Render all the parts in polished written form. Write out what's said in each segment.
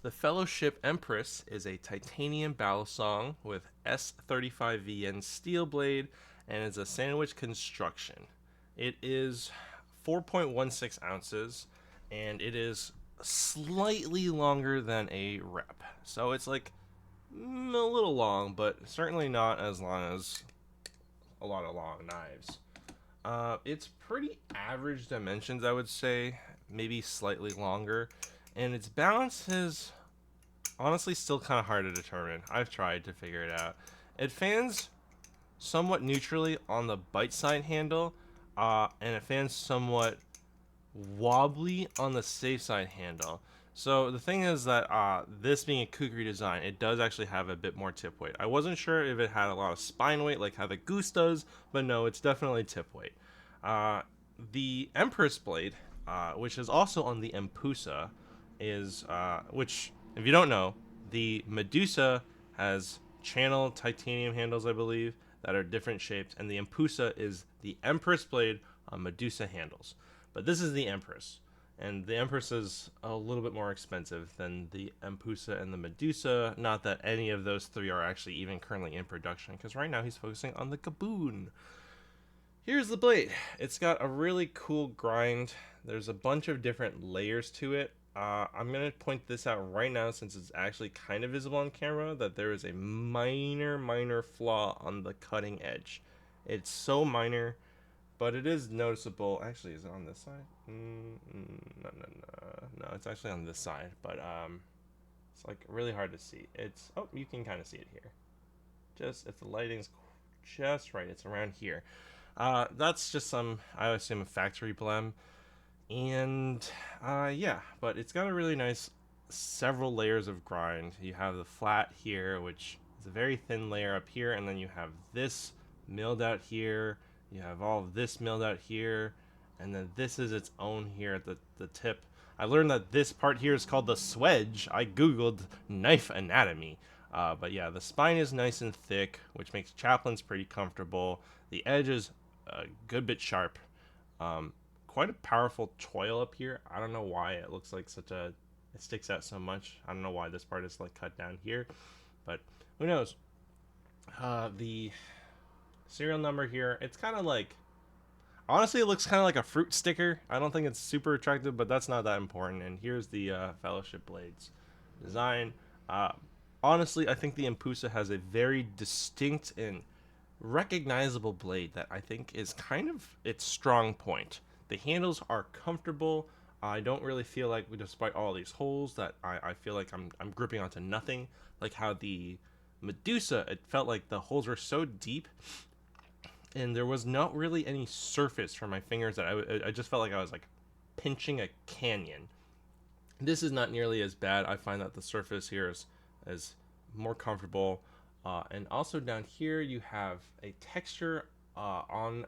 The Fellowship Empress is a titanium balisong with S35VN steel blade and is a sandwich construction. It is 4.16 ounces and it is slightly longer than a rep. So it's like a little long, but certainly not as long as a lot of long knives. It's pretty average dimensions, I would say, maybe slightly longer, and its balance is honestly still kind of hard to determine. I've tried to figure it out. It fans somewhat neutrally on the bite side handle, and it fans somewhat wobbly on the safe side handle. So the thing is that this being a kukri design, it does actually have a bit more tip weight. I wasn't sure if it had a lot of spine weight like how the Goose does, but no, it's definitely tip weight. Uh, the Empress blade, which is also on the Empusa, is which, if you don't know, the Medusa has channel titanium handles, I believe, that are different shapes, and the Empusa is the Empress blade on Medusa handles. But this is the Empress, and the Empress is a little bit more expensive than the Empusa and the Medusa. Not that any of those three are actually even currently in production, because right now he's focusing on the Gaboon. Here's the blade. It's got a really cool grind. There's a bunch of different layers to it. I'm going to point this out right now since it's actually kind of visible on camera that there is a minor flaw on the cutting edge. It's so minor, but it is noticeable. Actually, is it on this side? No, it's actually on this side, but it's like really hard to see. It's, oh, you can kind of see it here. Just if the lighting's just right, it's around here. That's just some, I assume, a factory blem. And yeah, but it's got a really nice several layers of grind. You have the flat here, which is a very thin layer up here, and then you have this milled out here. You have all of this milled out here, and then this is its own here at the tip. I learned that this part here is called the swedge. I googled knife anatomy. But yeah, the spine is nice and thick, which makes chaplains pretty comfortable. The edge is a good bit sharp. Quite a powerful choil up here. I don't know why it looks like such a, it sticks out so much. I don't know why this part is like cut down here, but who knows. The serial number here, it's kind of like, honestly, it looks kind of like a fruit sticker. I don't think it's super attractive, but that's not that important. And here's the Fellowship Blades design. Uh, Honestly, I think the Empusa has a very distinct and recognizable blade that I think is kind of its strong point. The handles are comfortable. I don't really feel like, despite all these holes, that I feel like I'm gripping onto nothing. Like how the Medusa, it felt like the holes were so deep and there was not really any surface for my fingers that I just felt like I was like pinching a canyon. This is not nearly as bad. I find that the surface here is more comfortable. And also down here you have a texture on,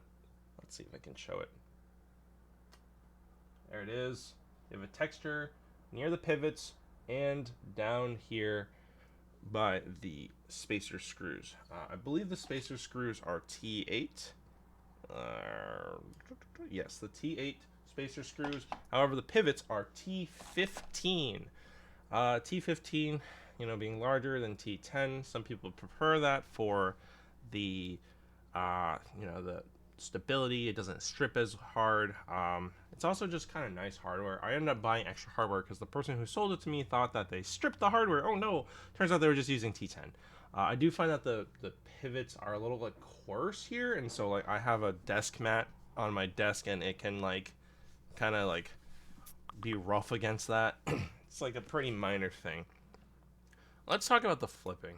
let's see if I can show it. There it is. You have a texture near the pivots and down here by the spacer screws. I believe the spacer screws are T8. Yes, the T8 spacer screws. However, the pivots are T15. T15, being larger than T10. Some people prefer that for the, the stability. It doesn't strip as hard. It's also just kind of nice hardware. I ended up buying extra hardware because the person who sold it to me thought that they stripped the hardware. Oh no! Turns out they were just using T10. I do find that the pivots are a little like coarse here, and so like I have a desk mat on my desk, and it can like kind of like be rough against that. It's like a pretty minor thing. Let's talk about the flipping.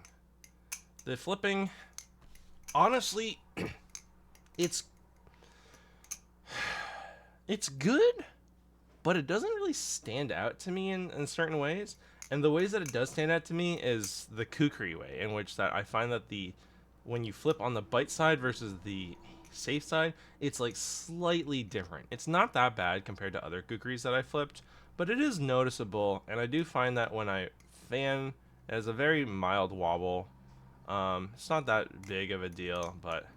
The flipping, honestly, it's it's good, but it doesn't really stand out to me in certain ways. And the ways that it does stand out to me is the kukri way, in which that I find that the when you flip on the bite side versus the safe side, it's like slightly different. It's not that bad compared to other kukris that I flipped, but it is noticeable. And I do find that when I fan, it has a very mild wobble. It's not that big of a deal, but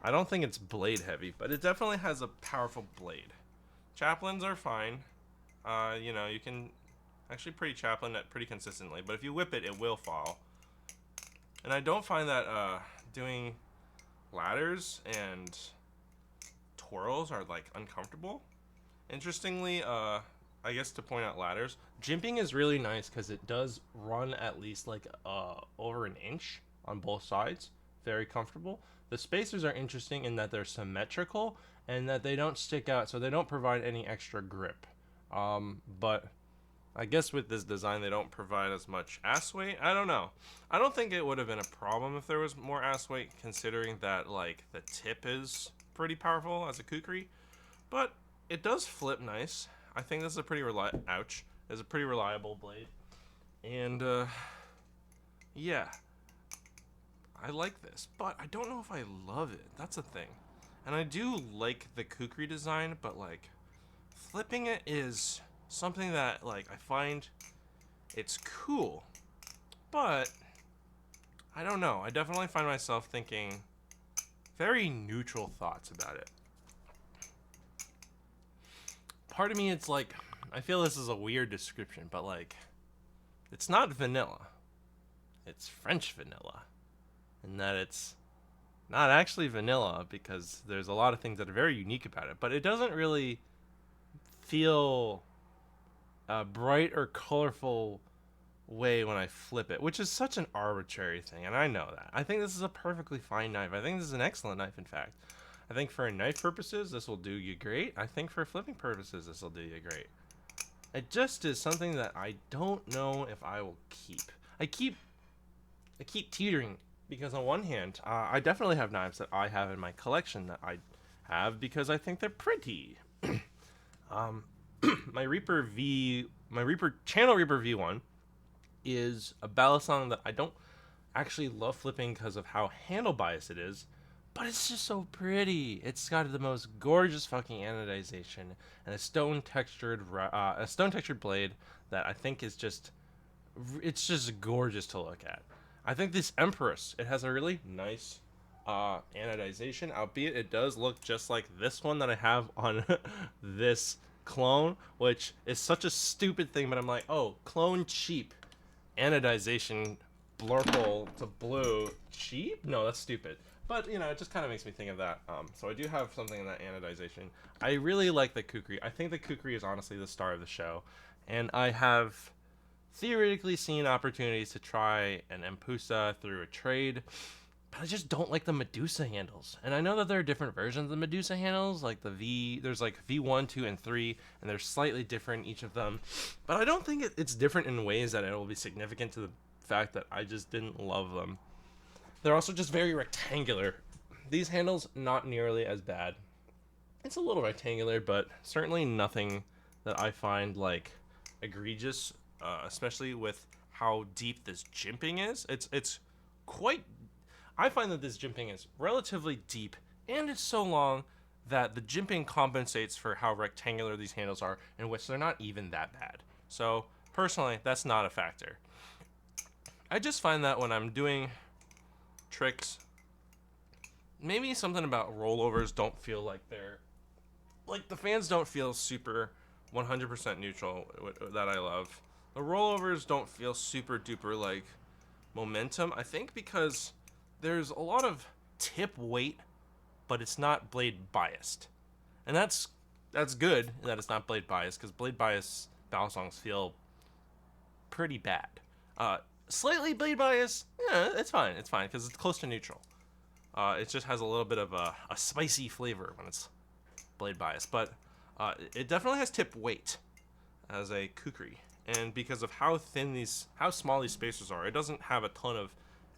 I don't think it's blade heavy, but it definitely has a powerful blade. Chaplains are fine. You can Actually, pretty Chaplin pretty consistently. But if you whip it, it will fall. And I don't find that doing ladders and twirls are like uncomfortable. Interestingly, I guess to point out ladders, jimping is really nice because it does run at least like over an inch on both sides. Very comfortable. The spacers are interesting in that they're symmetrical and that they don't stick out, so they don't provide any extra grip. But I guess with this design, they don't provide as much ass weight. I don't know. I don't think it would have been a problem if there was more ass weight, considering that like the tip is pretty powerful as a kukri. But it does flip nice. I think this is a pretty ouch. It's a pretty reliable blade. And yeah, I like this, but I don't know if I love it. That's a thing. And I do like the kukri design, but like flipping it is something that like I find it's cool, but I don't know. I definitely find myself thinking very neutral thoughts about it. Part of me, it's like, I feel this is a weird description, but like, it's not vanilla. It's French vanilla. And that it's not actually vanilla because there's a lot of things that are very unique about it, but it doesn't really feel a bright or colorful way when I flip it, which is such an arbitrary thing, and I know that. I think this is a perfectly fine knife. I think this is an excellent knife, in fact. I think for knife purposes, this will do you great. I think for flipping purposes, this will do you great. It just is something that I don't know if I will keep. I keep teetering because on one hand, I definitely have knives that I have in my collection that I have because I think they're pretty. My Reaper Channel Reaper V1 is a Balisong that I don't actually love flipping because of how handle biased it is, but it's just so pretty. It's got the most gorgeous fucking anodization and a stone textured blade that I think is just gorgeous to look at. I think this Empress, it has a really nice anodization, albeit it does look just like this one that I have on this clone, which is such a stupid thing, but I'm like, oh, clone cheap, anodization blurple to blue cheap? No, that's stupid. But, you know, it just kind of makes me think of that. So I do have something in that anodization. I really like the kukri. I think the kukri is honestly the star of the show. And I have theoretically seen opportunities to try an Empusa through a trade, but I just don't like the Medusa handles. And I know that there are different versions of the Medusa handles, like there's like V1, 2, and 3, and they're slightly different, each of them. But I don't think it's different in ways that it will be significant to the fact that I just didn't love them. They're also just very rectangular. These handles, not nearly as bad. It's a little rectangular, but certainly nothing that I find like egregious, especially with how deep this jimping is. It's quite... I find that this jimping is relatively deep, and it's so long that the jimping compensates for how rectangular these handles are, in which they're not even that bad. So, personally, that's not a factor. I just find that when I'm doing tricks, maybe something about rollovers don't feel like they're... Like, the fans don't feel super 100% neutral that I love. The rollovers don't feel super duper, like, momentum. I think because there's a lot of tip weight, but it's not blade biased. And that's good that it's not blade biased, because blade biased Balisongs feel pretty bad. Slightly blade bias, yeah, it's fine, because it's close to neutral. It just has a little bit of a spicy flavor when it's blade biased, but it definitely has tip weight as a kukri. And because of how small these spacers are, it doesn't have a ton of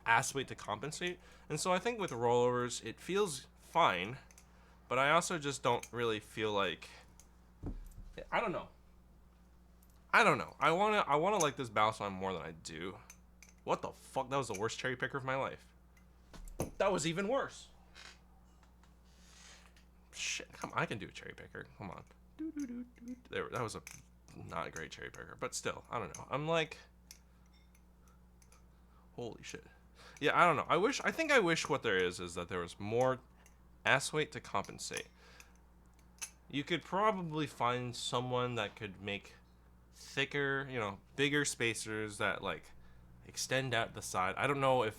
ass weight to compensate. And so I think with rollovers, it feels fine, but I also just don't really feel like... I don't know. I wanna like this Balisong more than I do. What the fuck? That was the worst cherry picker of my life. That was even worse. Shit, come on, I can do a cherry picker. Come on. There, that was a not a great cherry picker, but still, I don't know. I'm like, holy shit. Yeah, I don't know. I think I wish what there is that there was more ass weight to compensate. You could probably find someone that could make thicker, bigger spacers that like extend out the side. I don't know if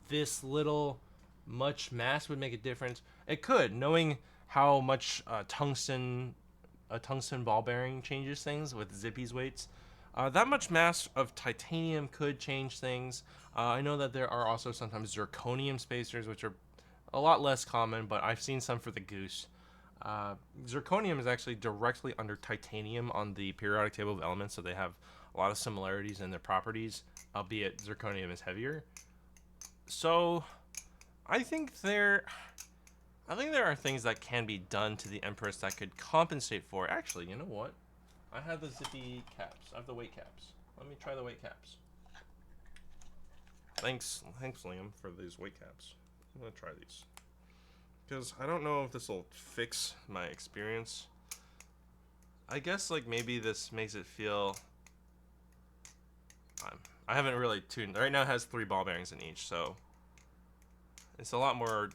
this little much mass would make a difference. It could, knowing how much tungsten a tungsten ball bearing changes things with Zippy's weights. That much mass of titanium could change things. I know that there are also sometimes zirconium spacers, which are a lot less common, but I've seen some for the Goose. Zirconium is actually directly under titanium on the periodic table of elements, so they have a lot of similarities in their properties, albeit zirconium is heavier. So, I think there, I think there are things that can be done to the Empress that could compensate for it. Actually, you know what? I have the Zippy caps. I have the weight caps. Let me try the weight caps. Thanks, Liam, for these weight caps. I'm gonna try these because I don't know if this will fix my experience. I guess like maybe this makes it feel. I haven't really tuned. Right now it has 3 ball bearings in each, so it's a lot more.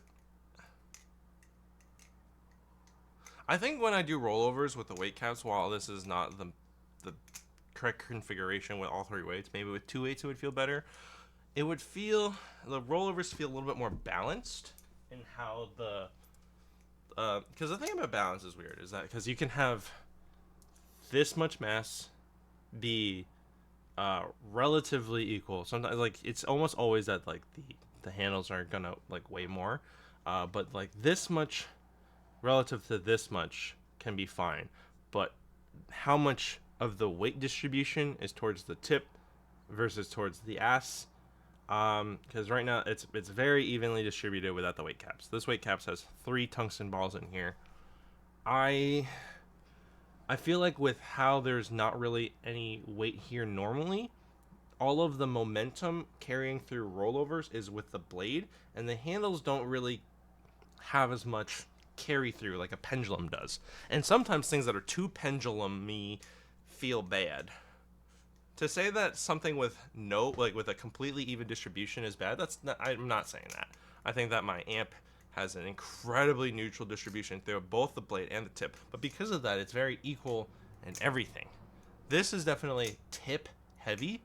I think when I do rollovers with the weight caps, while this is not the correct configuration with all 3 weights, maybe with 2 weights it would feel better. It would feel, the rollovers feel a little bit more balanced in how the, because the thing about balance is weird, is that because you can have this much mass be relatively equal. Sometimes like it's almost always that like the handles are gonna like weigh more, but like this much relative to this much can be fine, but how much of the weight distribution is towards the tip versus towards the ass, because right now it's very evenly distributed without the weight caps. This weight caps has 3 tungsten balls in here. I feel like with how there's not really any weight here normally, all of the momentum carrying through rollovers is with the blade, and the handles don't really have as much carry through like a pendulum does. And sometimes things that are too pendulum-y feel bad. To say that something with with a completely even distribution is bad, I'm not saying that. I think that my amp has an incredibly neutral distribution through both the blade and the tip, but because of that, it's very equal in everything. This is definitely tip heavy,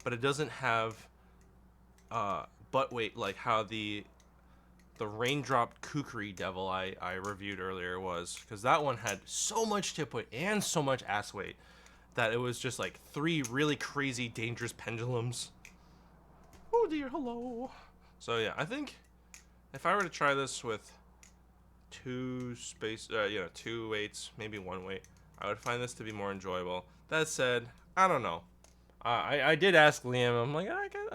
but it doesn't have butt weight like how the raindrop kukri devil I reviewed earlier was, because that one had so much tip weight and so much ass weight that it was just like 3 really crazy dangerous pendulums. Oh dear, hello. So yeah, I think if I were to try this with 2 weights, maybe 1 weight, I would find this to be more enjoyable. That said, I don't know. I did ask Liam. I'm like,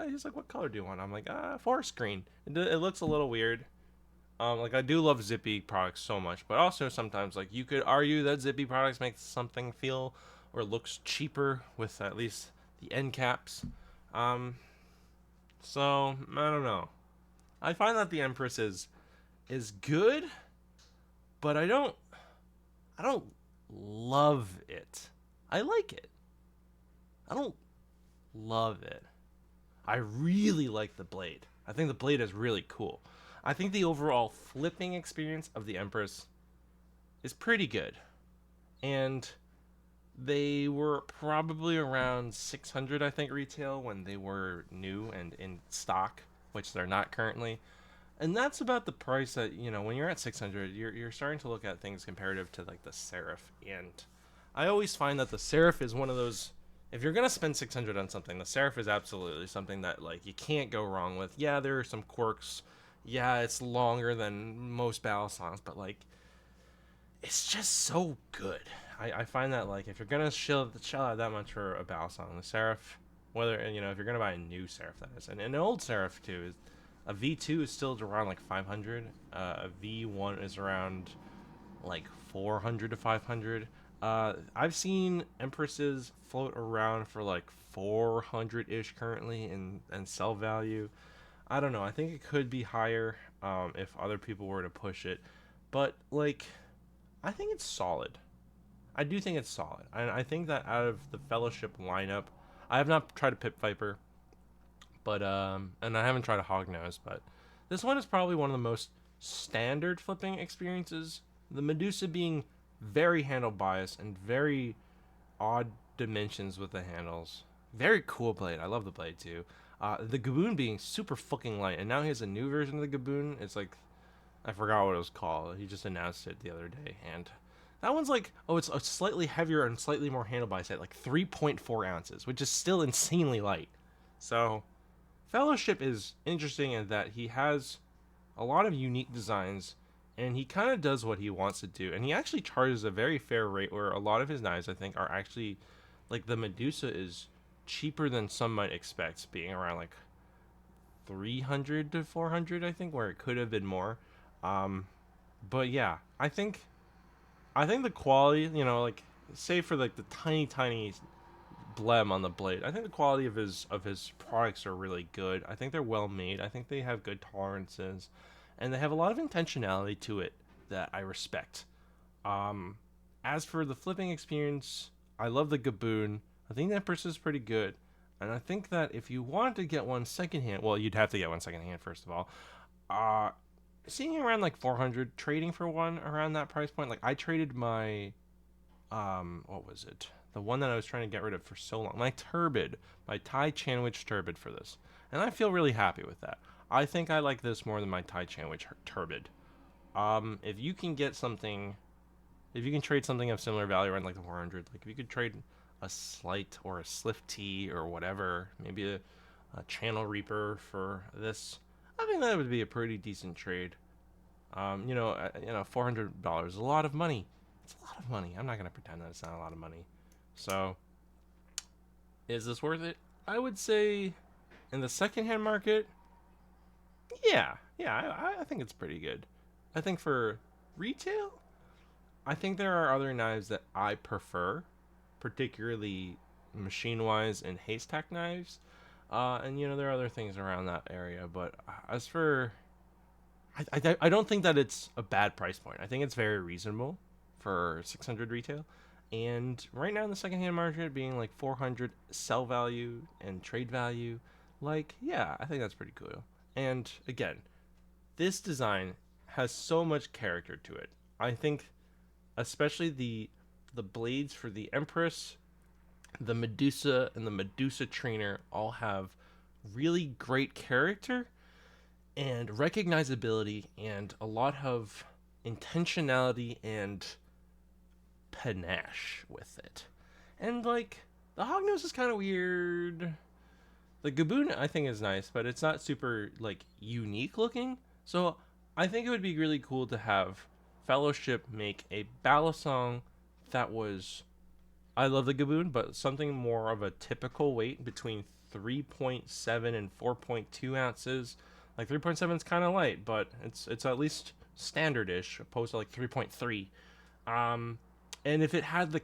he's like, what color do you want? I'm like, forest green. It looks a little weird. Like I do love Zippy products so much, but also sometimes like you could argue that Zippy products make something feel or looks cheaper with at least the end caps. So I don't know. I find that the Empress is good, but I don't love it. I like it. I don't love it. I really like the blade. I think the blade is really cool. I think the overall flipping experience of the Empress is pretty good. And they were probably around 600, I think, retail when they were new and in stock, which they're not currently. And that's about the price that, when you're at 600, you're starting to look at things comparative to like the Seraph. And I always find that the Seraph is one of those, if you're going to spend 600 on something, the Seraph is absolutely something that like you can't go wrong with. Yeah, there are some quirks. Yeah, it's longer than most Balisongs, but like it's just so good. I find that like if you're gonna shell out that much for a Balisong, the Seraph, whether if you're gonna buy a new Seraph, that is, and an old Seraph too, is a V2 is still around like 500. A V1 is around like 400 to 500. I've seen Empresses float around for like 400 ish currently in sell value. I don't know. I think it could be higher if other people were to push it, but like I think it's solid. I do think it's solid. And I think that out of the Fellowship lineup, I have not tried a Pip Viper, but and I haven't tried a Hognose, but this one is probably one of the most standard flipping experiences. The Medusa being very handle biased and very odd dimensions with the handles. Very cool blade. I love the blade too. The Gaboon being super fucking light, and now he has a new version of the Gaboon. It's like, I forgot what it was called. He just announced it the other day, and that one's like, oh, it's a slightly heavier and slightly more handlebar set, like 3.4 ounces, which is still insanely light. So, Fellowship is interesting in that he has a lot of unique designs, and he kind of does what he wants to do, and he actually charges a very fair rate. Where a lot of his knives, I think, are actually, like the Medusa is cheaper than some might expect, being around like 300 to 400, I think, where it could have been more. Um, but yeah, I think the quality, like, save for like the tiny blem on the blade, I think the quality of his products are really good. I think they're well made. I think they have good tolerances, and they have a lot of intentionality to it that I respect. Um, as for the flipping experience, I love the Gaboon. I think the Empress is pretty good, and I think that if you wanted to get one secondhand, well, you'd have to get one secondhand first of all. Uh, Seeing around like 400, trading for one around that price point. Like, I traded my what was it? The one that I was trying to get rid of for so long. My Turbid, my Thai Chanwich Turbid for this. And I feel really happy with that. I think I like this more than my Thai Chanwich Turbid. If you can get something, if you can trade something of similar value around like the 400, like if you could trade a Slight or a Slift T or whatever, maybe a Channel Reaper for this, I think that would be a pretty decent trade. $400 is a lot of money. It's a lot of money. I'm not gonna pretend that it's not a lot of money. So, is this worth it? I would say, in the secondhand market, yeah, I think it's pretty good. I think for retail, I think there are other knives that I prefer, particularly machine-wise and haystack knives. And there are other things around that area. But as for, I don't think that it's a bad price point. I think it's very reasonable for 600 retail. And right now in the secondhand market, being like 400 sell value and trade value, like, yeah, I think that's pretty cool. And again, this design has so much character to it. I think especially the blades for the Empress, the Medusa, and the Medusa Trainer all have really great character and recognizability and a lot of intentionality and panache with it. And like, the hognose is kind of weird. The Gaboon I think is nice, but it's not super like unique looking. So I think it would be really cool to have Fellowship make a Balisong that was, I love the Gaboon, but something more of a typical weight between 3.7 and 4.2 ounces. Like 3.7 is kind of light, but it's at least standardish opposed to like 3.3. Um, and if it had the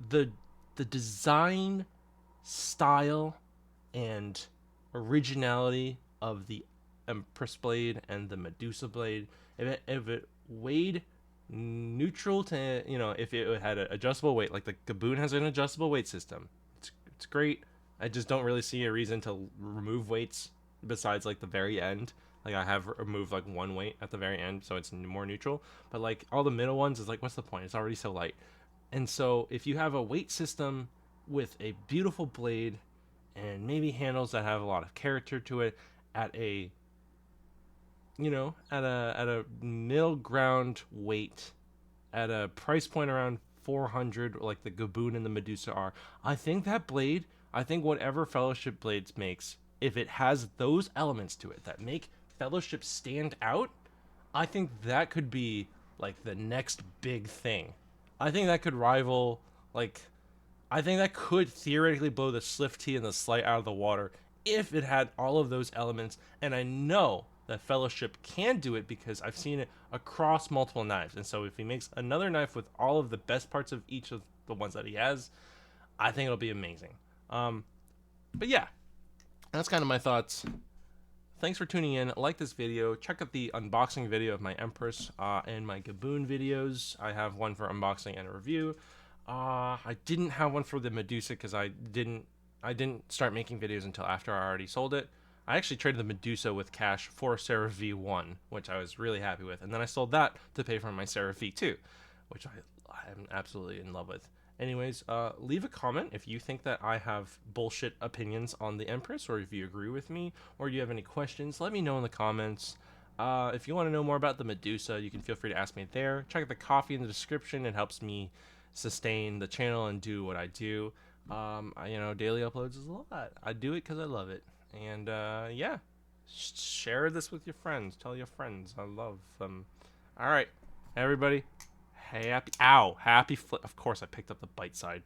the design, style, and originality of the Empress blade and the Medusa blade, if it weighed neutral to, if it had an adjustable weight, like the Gaboon has an adjustable weight system, it's great. I just don't really see a reason to remove weights besides like the very end. Like, I have removed like one weight at the very end, so it's more neutral. But like all the middle ones is like, what's the point? It's already so light. And so if you have a weight system with a beautiful blade and maybe handles that have a lot of character to it at a at a middle ground weight at a price point around 400, like the Gaboon and the Medusa are, I think that blade, I think whatever Fellowship blades makes, if it has those elements to it that make Fellowship stand out, I think that could be like the next big thing. I think that could rival, like, I think that could theoretically blow the Slift T and the Slight out of the water if it had all of those elements. And I know that Fellowship can do it because I've seen it across multiple knives. And so if he makes another knife with all of the best parts of each of the ones that he has, I think it'll be amazing. But yeah, that's kind of my thoughts. Thanks for tuning in. Like this video. Check out the unboxing video of my Empress and my Gaboon videos. I have one for unboxing and a review. I didn't have one for the Medusa because I didn't start making videos until after I already sold it. I actually traded the Medusa with cash for Seraph V1, which I was really happy with. And then I sold that to pay for my Seraph V2, which I am absolutely in love with. Anyways, leave a comment if you think that I have bullshit opinions on the Empress, or if you agree with me, or you have any questions. Let me know in the comments. If you want to know more about the Medusa, you can feel free to ask me there. Check out the coffee in the description. It helps me sustain the channel and do what I do. Daily uploads is a lot. I do it because I love it. And yeah, share this with your friends. Tell your friends I love them. All right, everybody. Happy. Ow. Happy. Of course, I picked up the bite side.